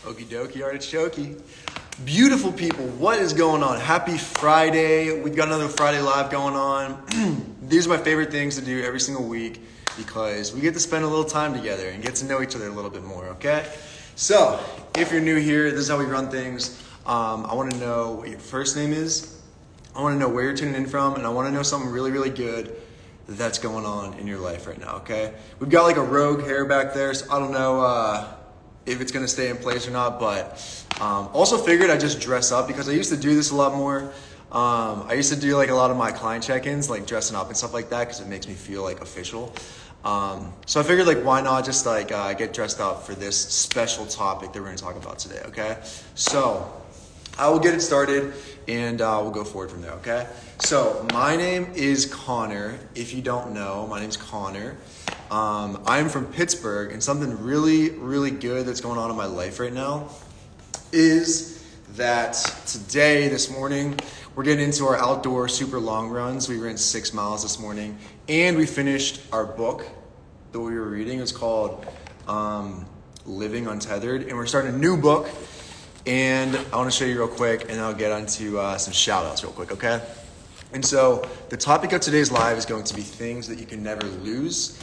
Okie dokie, artichoke. Beautiful people, what is going on? Happy Friday. We've got another Friday Live going on. These are my favorite things to do every single week because we get to spend a little time together and get to know each other a little bit more, okay? So, if you're new here, this is how we run things. I want to know what your first name is. I want to know where you're tuning in from, and I want to know something really, really good that's going on in your life right now, okay? We've got like a rogue hair back there, so I don't know if it's going to stay in place or not, but also figured I'd just dress up because I used to do this a lot more. I used to do like a lot of my client check-ins, like dressing up and stuff like that because it makes me feel like official. So I figured like why not just like get dressed up for this special topic that we're going to talk about today, okay? So I will get it started and we'll go forward from there, okay? So my name is Connor. If you don't know, my name's Connor. I'm from Pittsburgh, and something really, really good that's going on in my life right now is that this morning, we're getting into our outdoor super long runs. We ran 6 miles this morning, and we finished our book that we were reading. It's called Living Untethered, and we're starting a new book, and I want to show you real quick, and I'll get onto some shout-outs real quick, okay? And so the topic of today's live is going to be things that you can never lose.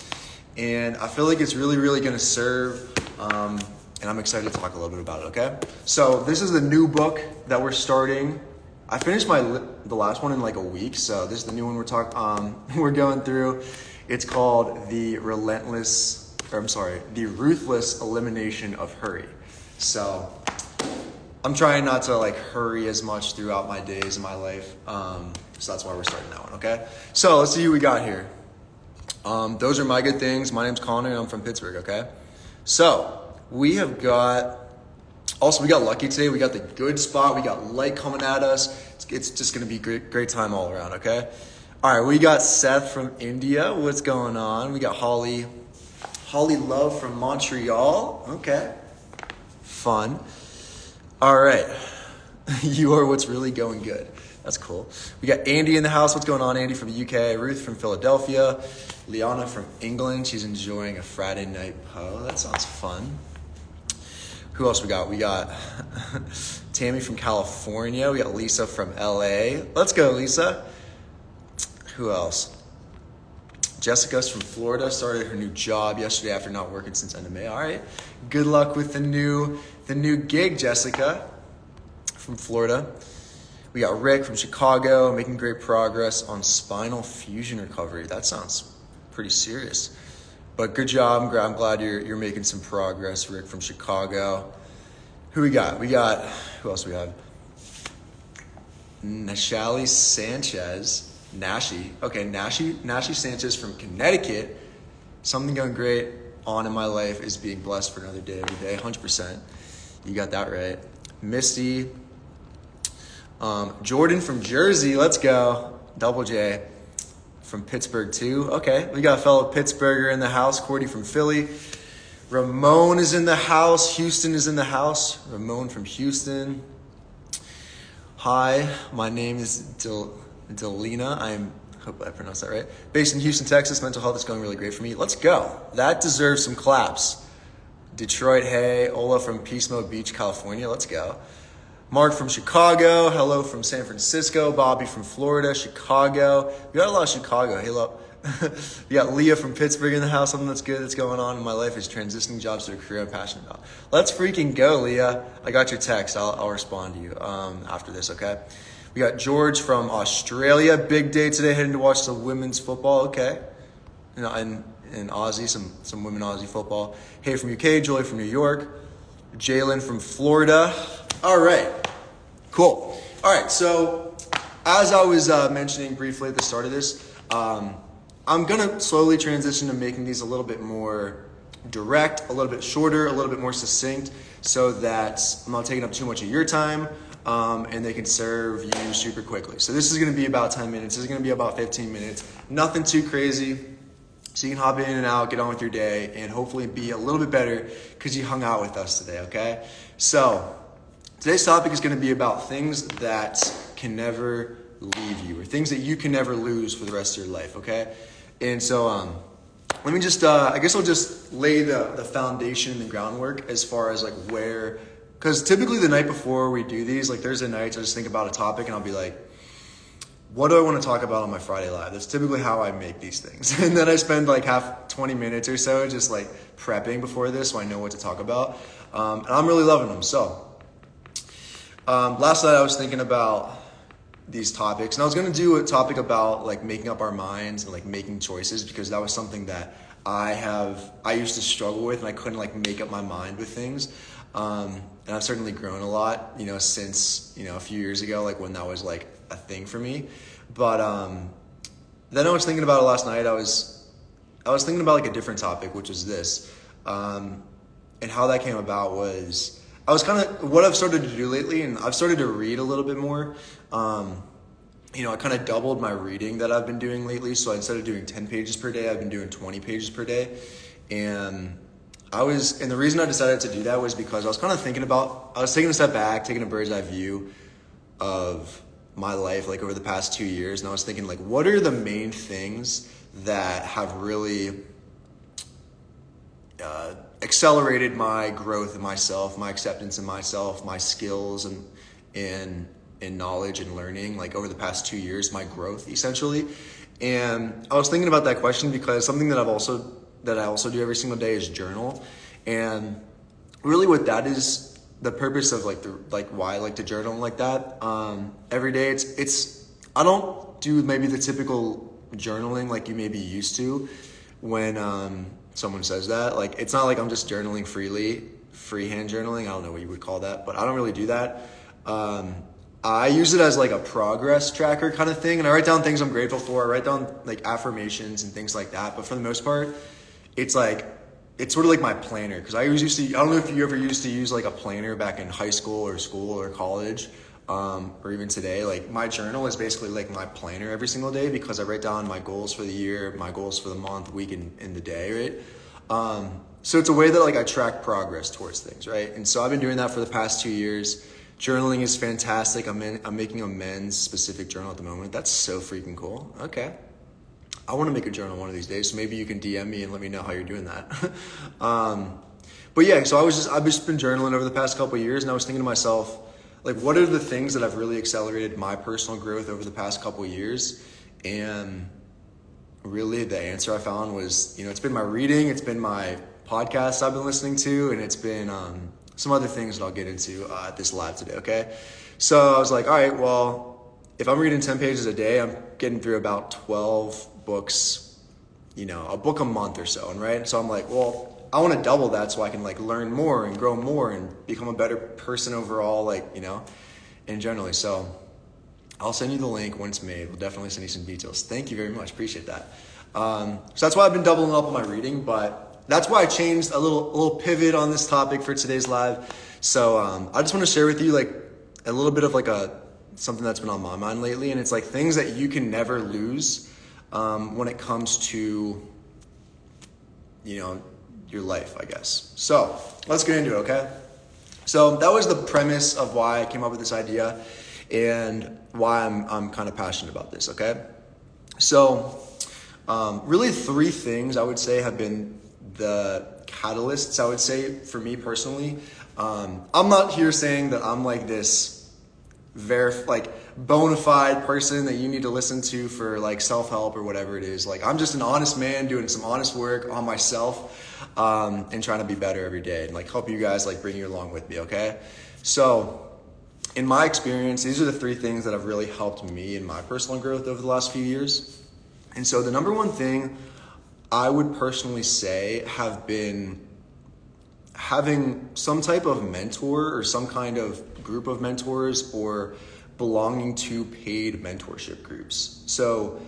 And I feel like it's really, really going to serve, and I'm excited to talk a little bit about it, okay? So this is the new book that we're starting. I finished the last one in like a week, so this is the new one we're going through. It's called The Ruthless Elimination of Hurry. So I'm trying not to like hurry as much throughout my days in my life, so that's why we're starting that one, okay? So let's see who we got here. Those are my good things. My name's Connor and I'm from Pittsburgh, okay? So we got lucky today. We got the good spot. We got light coming at us. It's just going to be great time all around, okay? All right, we got Seth from India. What's going on? We got Holly Love from Montreal. Okay, fun. All right, you are what's really going good. That's cool. We got Andy in the house. What's going on, Andy from the UK? Ruth from Philadelphia. Liana from England. She's enjoying a Friday night po. That sounds fun. Who else we got? We got Tammy from California. We got Lisa from LA. Let's go, Lisa. Who else? Jessica's from Florida. Started her new job yesterday after not working since end of May. All right. Good luck with the new gig, Jessica from Florida. We got Rick from Chicago, making great progress on spinal fusion recovery. That sounds pretty serious. But good job. I'm glad you're making some progress, Rick from Chicago. Who we got? Who else we have? Nashali Sanchez. Nashi. Okay, Nashi Sanchez from Connecticut. Something going great on in my life is being blessed for another day every day. 100%. You got that right. Misty. Jordan from Jersey, let's go. Double J from Pittsburgh too. Okay, we got a fellow Pittsburgher in the house. Cordy from Philly. Ramon is in the house. Houston is in the house. Ramon from Houston. Hi, my name is Delina. I hope I pronounced that right. Based in Houston, Texas. Mental health is going really great for me. Let's go. That deserves some claps. Detroit, hey. Ola from Peace Mode Beach, California. Let's go. Mark from Chicago. Hello from San Francisco. Bobby from Florida. Chicago. We got a lot of Chicago. Hello. We got Leah from Pittsburgh in the house. Something that's good that's going on in my life is transitioning jobs to a career I'm passionate about. Let's freaking go, Leah. I got your text. I'll respond to you after this, okay? We got George from Australia. Big day today. Heading to watch the women's football. Okay. And Aussie, some women Aussie football. Hey from UK. Joy from New York. Jalen from Florida. All right, cool. All right, so as I was mentioning briefly at the start of this, I'm going to slowly transition to making these a little bit more direct, a little bit shorter, a little bit more succinct, so that I'm not taking up too much of your time, and they can serve you super quickly. So this is going to be about 10 minutes. This is going to be about 15 minutes. Nothing too crazy. So you can hop in and out, get on with your day, and hopefully be a little bit better because you hung out with us today, okay? So today's topic is going to be about things that can never leave you, or things that you can never lose for the rest of your life, okay? And so let me just, I guess I'll just lay the foundation and the groundwork as far as like where because typically the night before we do these, like Thursday nights, I just think about a topic and I'll be like, what do I want to talk about on my Friday Live? That's typically how I make these things. And then I spend like 20 minutes or so just like prepping before this so I know what to talk about. And I'm really loving them. So last night I was thinking about these topics, and I was going to do a topic about like making up our minds and like making choices, because that was something that I used to struggle with, and I couldn't like make up my mind with things. And I've certainly grown a lot, since, a few years ago, like when that was like a thing for me. But then I was thinking about it last night. I was thinking about like a different topic, which was this. And how that came about was, I was kind of, what I've started to do lately, and I've started to read a little bit more. I kind of doubled my reading that I've been doing lately. So instead of doing 10 pages per day, I've been doing 20 pages per day. And the reason I decided to do that was because I was taking a step back, taking a bird's eye view of my life, like over the past 2 years. And I was thinking, like, what are the main things that have really accelerated my growth in myself, my acceptance in myself, my skills and knowledge and learning, like over the past 2 years, my growth essentially. And I was thinking about that question because something that I also do every single day is journal. And really what that is, the purpose of why I like to journal like that every day, I don't do maybe the typical journaling like you may be used to when someone says that. Like, it's not like I'm just journaling freehand journaling. I don't know what you would call that, but I don't really do that. I use it as like a progress tracker kind of thing, and I write down things I'm grateful for. I write down like affirmations and things like that. But for the most part, it's sort of like my planner, because I don't know if you ever used to use like a planner back in high school or college, or even today. Like, my journal is basically like my planner every single day, because I write down my goals for the year, my goals for the month, week, and the day, right? So it's a way that like I track progress towards things, right? And so I've been doing that for the past 2 years. Journaling is fantastic. I'm making a men's specific journal at the moment. That's so freaking cool. Okay. I want to make a journal one of these days, so maybe you can DM me and let me know how you're doing that. But yeah, so I've just been journaling over the past couple of years, and I was thinking to myself, like, what are the things that have really accelerated my personal growth over the past couple of years? And really the answer I found was, it's been my reading, it's been my podcasts I've been listening to, and it's been some other things that I'll get into at this live today, okay? So I was like, all right, well, if I'm reading 10 pages a day, I'm getting through about 12 books, a book a month or so, right? So I'm like, well, I want to double that so I can like learn more and grow more and become a better person overall, and generally. So I'll send you the link when it's made. We'll definitely send you some details. Thank you very much. Appreciate that. So that's why I've been doubling up on my reading, but that's why I changed a little pivot on this topic for today's live. So I just want to share with you like a little bit of like something that's been on my mind lately, and it's like things that you can never lose when it comes to your life, I guess. So let's get into it, okay? So that was the premise of why I came up with this idea and why I'm kind of passionate about this, okay? So really 3 things I would say have been the catalysts, I would say, for me personally. I'm not here saying that I'm like this bona fide person that you need to listen to for like self-help or whatever it is. Like, I'm just an honest man doing some honest work on myself, and trying to be better every day and like help you guys, like bring you along with me, okay? So in my experience, these are the 3 things that have really helped me in my personal growth over the last few years. And so the number 1 thing I would personally say have been having some type of mentor or some kind of group of mentors, or belonging to paid mentorship groups. So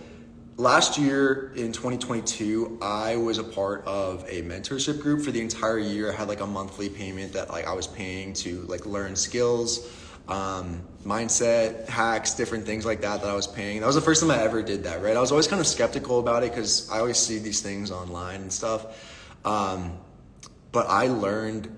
last year in 2022, I was a part of a mentorship group for the entire year. I had like a monthly payment that like I was paying to like learn skills, mindset hacks, different things like that I was paying. That was the first time I ever did that, right? I was always kind of skeptical about it because I always see these things online and stuff. But I learned,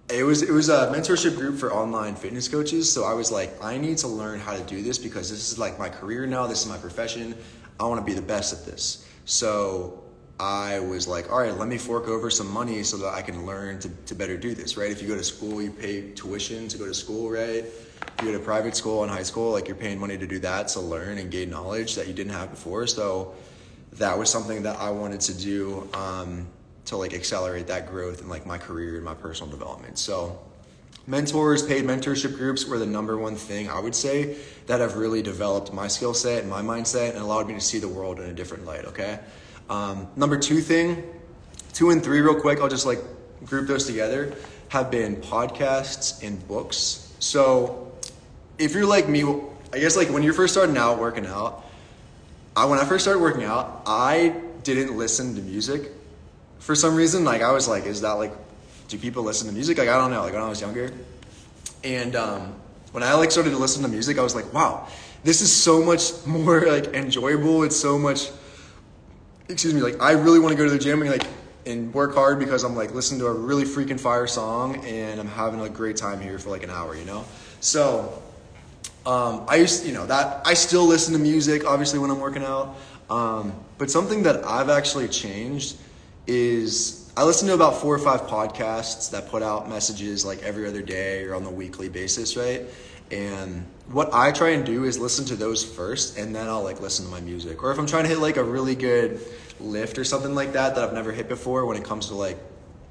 it was a mentorship group for online fitness coaches. So I was like, I need to learn how to do this because this is like my career now. This is my profession. I want to be the best at this. So I was like, all right, let me fork over some money so that I can learn to better do this, right? If you go to school, you pay tuition to go to school, right? If you go to private school and high school, like you're paying money to do that, to learn and gain knowledge that you didn't have before. So that was something that I wanted to do to like accelerate that growth in like my career and my personal development. So mentors, paid mentorship groups were the number one thing I would say that have really developed my skill set and my mindset and allowed me to see the world in a different light, okay? Number two thing, 2 and 3 real quick, I'll just like group those together, have been podcasts and books. So if you're like me, I guess like when you're first starting out working out, when I first started working out, I didn't listen to music for some reason. Like I was like, is that like, do people listen to music? Like, I don't know, like when I was younger. And when I like started to listen to music, I was like, wow, this is so much more like enjoyable. It's so much, like I really want to go to the gym and work hard because I'm like listening to a really freaking fire song and I'm having a great time here for like an hour, you know? So I still listen to music obviously when I'm working out. But something that I've actually changed is I listen to about 4 or 5 podcasts that put out messages like every other day or on the weekly basis, right? And what I try and do is listen to those first, and then I'll like listen to my music. Or if I'm trying to hit like a really good lift or something like that I've never hit before when it comes to like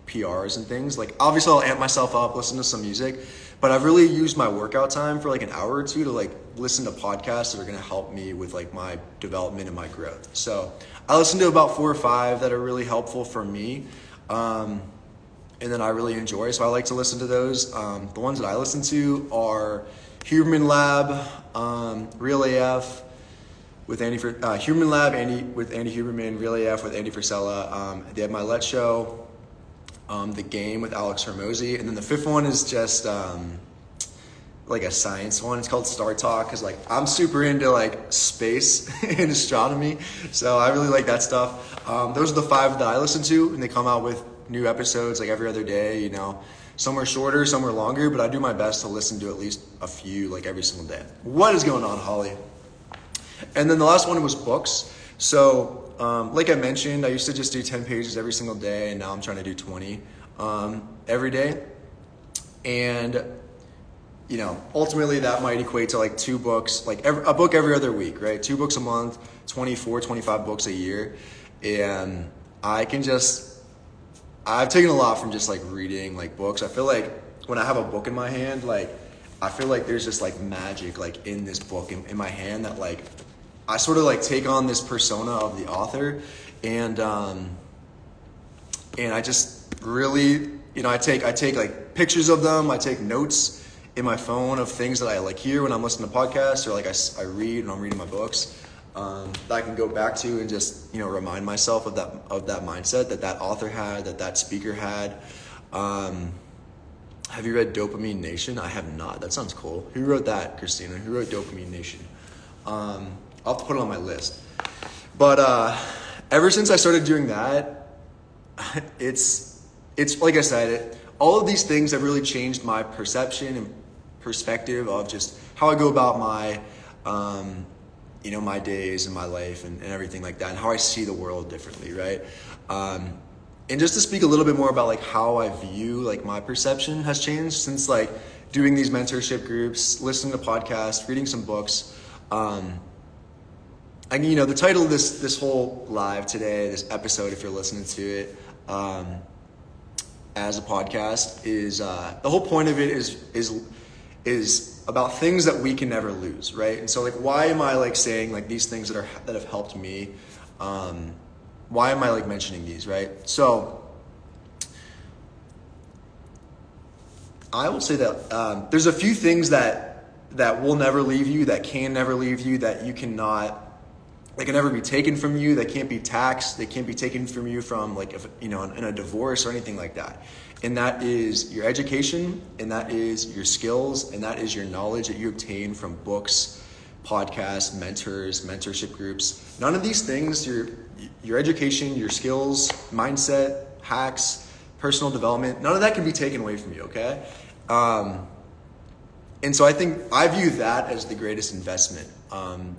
PRs and things, like obviously I'll amp myself up, listen to some music, but I've really used my workout time for like an hour or two to like listen to podcasts that are going to help me with like my development and my growth. So I listen to about 4 or 5 that are really helpful for me. And then I really enjoy, so I like to listen to those. The ones that I listen to are Huberman Lab, Real AF with Andy Huberman Lab, with Andy Huberman, Real AF with Andy Frisella. They have my Let's Show, The Game with Alex Hormozy, and then the 5th one is just like a science one. It's called Star Talk because like I'm super into like space and astronomy, so I really like that stuff. Those are the 5 that I listen to, and they come out with new episodes like every other day, you know. Some are shorter, some are longer, but I do my best to listen to at least a few like every single day. What is going on, Holly? And then the last one was books. So like I mentioned, I used to just do 10 pages every single day, and now I'm trying to do 20 every day. And you know, ultimately that might equate to like 2 books, like a book every other week, right? 2 books a month, 24, 25 books a year. And I've taken a lot from just like reading like books. I feel like when I have a book in my hand, like I feel like there's just like magic like in this book in my hand that like I sort of like take on this persona of the author, and I just really, you know, I take like pictures of them. I take notes in my phone of things that I like hear when I'm listening to podcasts, or like I read when I'm reading my books, that I can go back to and just, you know, remind myself of that mindset that author had, that speaker had. Have you read Dopamine Nation? I have not. That sounds cool. Who wrote that, Christina? Who wrote Dopamine Nation? I'll have to put it on my list. But ever since I started doing that, it's like I said, all of these things have really changed my perception and perspective of just how I go about my, you know, my days and my life and everything like that, and how I see the world differently, right? And just to speak a little bit more about like how I view like my perception has changed since like doing these mentorship groups, listening to podcasts, reading some books. And you know, the title of this whole live today, this episode, if you're listening to it as a podcast, is the whole point of it is about things that we can never lose, right? And so like, why am I like saying like these things that have helped me? Why am I like mentioning these, right? So I will say that there's a few things that will never leave you, that can never leave you, that you cannot, they can never be taken from you, they can't be taxed, they can't be taken from you from like, if, you know, in a divorce or anything like that. And that is your education, and that is your skills, and that is your knowledge that you obtain from books, podcasts, mentors, mentorship groups. None of these things, your education, your skills, mindset, hacks, personal development, none of that can be taken away from you, okay? And so I view that as the greatest investment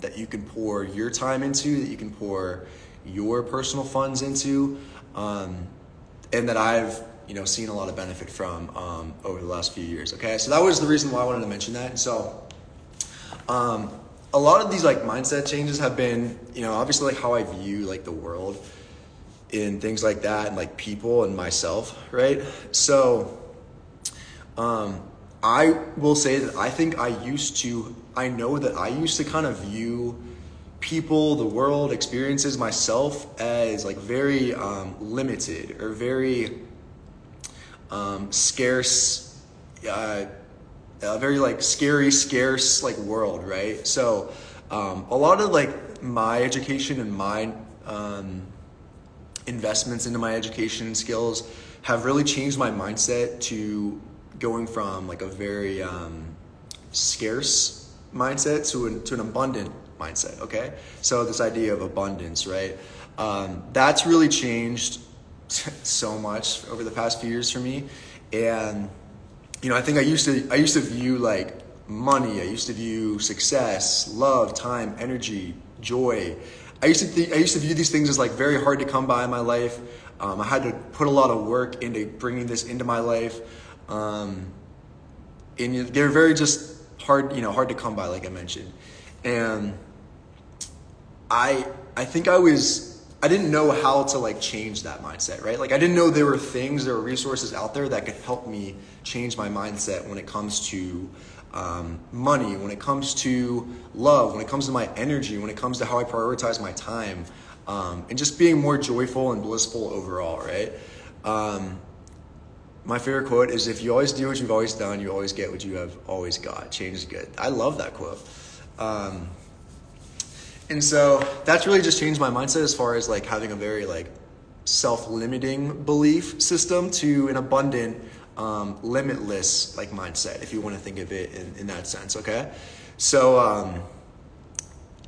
that you can pour your time into, that you can pour your personal funds into, and that I've, seen a lot of benefit from over the last few years. Okay, so that was the reason why I wanted to mention that. And so a lot of these like mindset changes have been, obviously like how I view like the world and things like that, and like people and myself, right? So I will say that I know that I used to kind of view people, the world, experiences, myself as like very limited or very scarce, a very like scary, scarce like world, right? So a lot of like my education and my investments into my education and skills have really changed my mindset to going from like a very scarce mindset to an abundant mindset. Okay, so this idea of abundance, right? That's really changed so much over the past few years for me. And I think I used to view like money, I used to view success, love, time, energy, joy. I used to view these things as like very hard to come by in my life. I had to put a lot of work into bringing this into my life, and they're very just hard to come by, like I mentioned. And I think I didn't know how to like change that mindset, right? Like I didn't know there were resources out there that could help me change my mindset when it comes to money, when it comes to love, when it comes to my energy, when it comes to how I prioritize my time, and just being more joyful and blissful overall, right? My favorite quote is, if you always do what you've always done, you always get what you have always got. Change is good. I love that quote. And so that's really just changed my mindset as far as like having a very like self-limiting belief system to an abundant, limitless like mindset, if you want to think of it in that sense. Okay. So,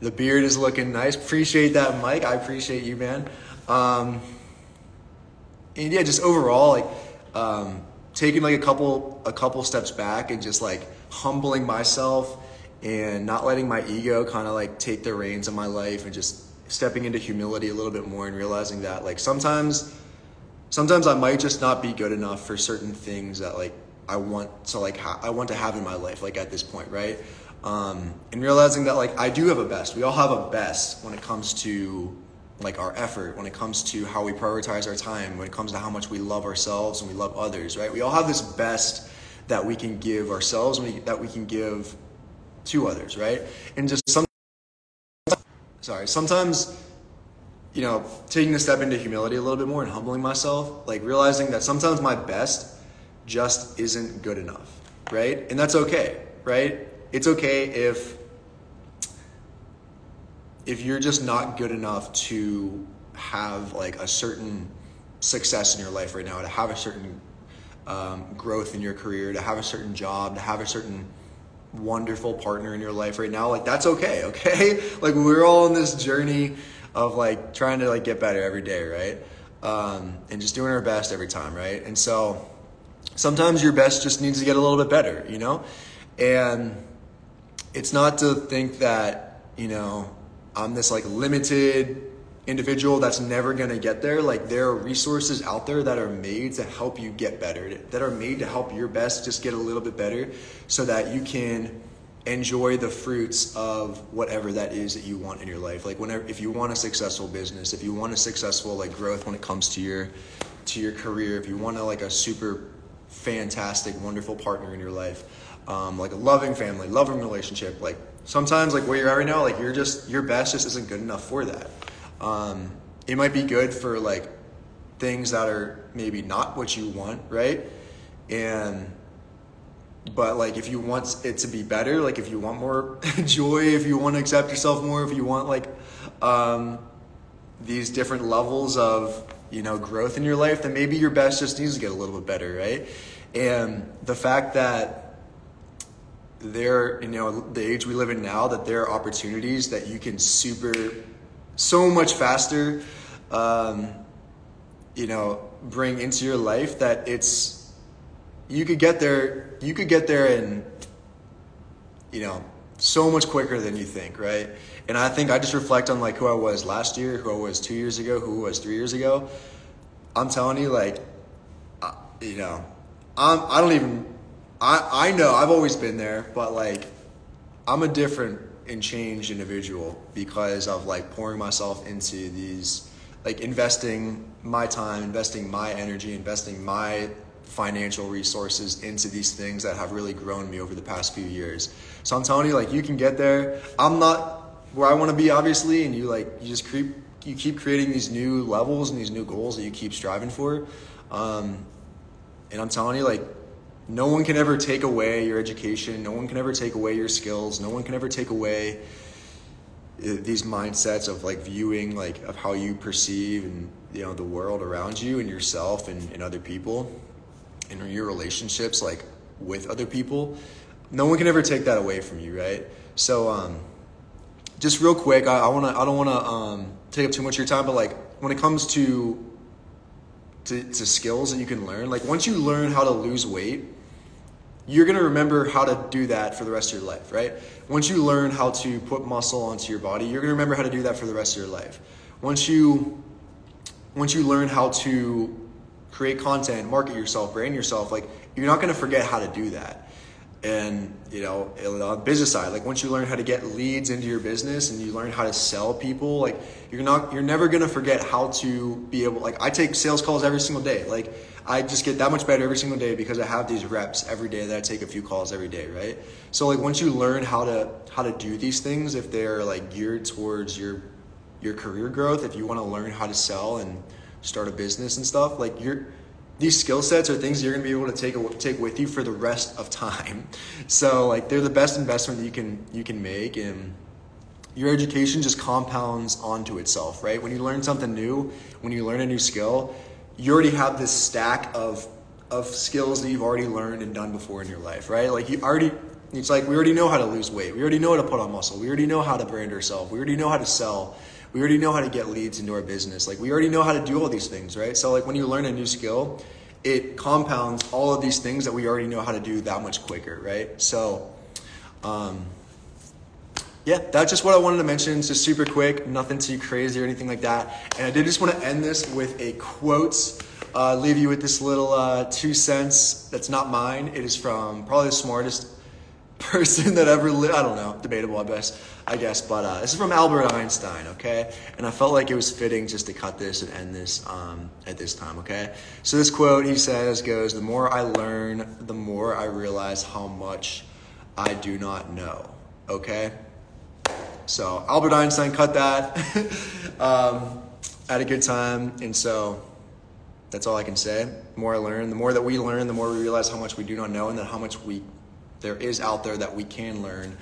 the beard is looking nice. Appreciate that, Mike. I appreciate you, man. And yeah, just overall, like, taking like a couple steps back and just like humbling myself and not letting my ego kind of like take the reins of my life, and just stepping into humility a little bit more, and realizing that like sometimes I might just not be good enough for certain things that like I want to have in my life, like at this point, right? And realizing that like I do have a best. We all have a best when it comes to like our effort, when it comes to how we prioritize our time, when it comes to how much we love ourselves and we love others, right? We all have this best that we can give ourselves, that we can give to others, right? And just sometimes, taking a step into humility a little bit more and humbling myself, like realizing that sometimes my best just isn't good enough, right? And that's okay, right? It's okay if you're just not good enough to have like a certain success in your life right now, to have a certain growth in your career, to have a certain job, to have a certain wonderful partner in your life right now. Like that's okay. Like we're all on this journey of like trying to like get better every day, right? And just doing our best every time, right? And so sometimes your best just needs to get a little bit better, and it's not to think that, I'm this like limited individual that's never going to get there. Like there are resources out there that are made to help you get better, that are made to help your best just get a little bit better, so that you can enjoy the fruits of whatever that is that you want in your life. Like if you want a successful business, if you want a successful like growth when it comes to your career, if you want to like a super fantastic, wonderful partner in your life, like a loving family, loving relationship, like sometimes like where you're at right now, like your best just isn't good enough for that. It might be good for like things that are maybe not what you want, right? But like if you want it to be better, like if you want more joy, if you want to accept yourself more, if you want like these different levels of growth in your life, then maybe your best just needs to get a little bit better, right? And the fact that the age we live in now, that there are opportunities that you can so much faster, bring into your life, that you could get there in, so much quicker than you think, right? And I think I just reflect on like who I was last year, who I was 2 years ago, who I was 3 years ago. I'm telling you, like, you know, I know I've always been there, but like, I'm a different and changed individual because of like pouring myself into these, like investing my time, investing my energy, investing my financial resources into these things that have really grown me over the past few years. So I'm telling you, like, you can get there. I'm not where I want to be, obviously, and you keep creating these new levels and these new goals that you keep striving for. And I'm telling you, like, no one can ever take away your education. No one can ever take away your skills. No one can ever take away these mindsets of like viewing, like, of how you perceive and, you know, the world around you and yourself and other people and your relationships, like, with other people. No one can ever take that away from you, right? So, just real quick, I don't want to take up too much of your time, but like, when it comes to skills that you can learn, like, once you learn how to lose weight, you're going to remember how to do that for the rest of your life, right? Once you learn how to put muscle onto your body, you're going to remember how to do that for the rest of your life. Once you learn how to create content, market yourself, brand yourself, like, you're not going to forget how to do that. And, you know, on the business side, like, once you learn how to get leads into your business and you learn how to sell people, like, you're never going to forget how to be able, like, I take sales calls every single day. Like, I just get that much better every single day because I have these reps every day that I take a few calls every day, right? So, like, once you learn how to do these things, if they're like geared towards your career growth, if you want to learn how to sell and start a business and stuff, like, these skill sets are things you're going to be able to take with you for the rest of time. So, like, they're the best investment that you can make, and your education just compounds onto itself, right? When you learn something new, when you learn a new skill, you already have this stack of skills that you've already learned and done before in your life, right? Like, it's like, we already know how to lose weight. We already know how to put on muscle. We already know how to brand ourselves. We already know how to sell. We already know how to get leads into our business. Like, we already know how to do all these things, right? So, like, when you learn a new skill, it compounds all of these things that we already know how to do that much quicker, right? So, yeah, that's just what I wanted to mention. It's just super quick, nothing too crazy or anything like that. And I did just want to end this with a quote, leave you with this little 2 cents that's not mine. It is from probably the smartest person that ever lived. I don't know, debatable, I guess. But this is from Albert Einstein, okay? And I felt like it was fitting just to cut this and end this at this time, okay? So this quote, he says, goes, "The more I learn, the more I realize how much I do not know," okay? So Albert Einstein cut that at a good time. And so that's all I can say. The more I learn, the more that we learn, the more we realize how much we do not know, and then how much there is out there that we can learn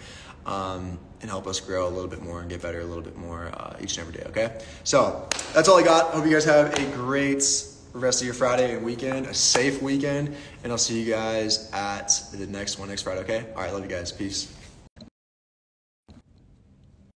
and help us grow a little bit more and get better a little bit more each and every day, okay? So that's all I got. Hope you guys have a great rest of your Friday and weekend, a safe weekend, and I'll see you guys at the next Friday, okay? All right, love you guys. Peace.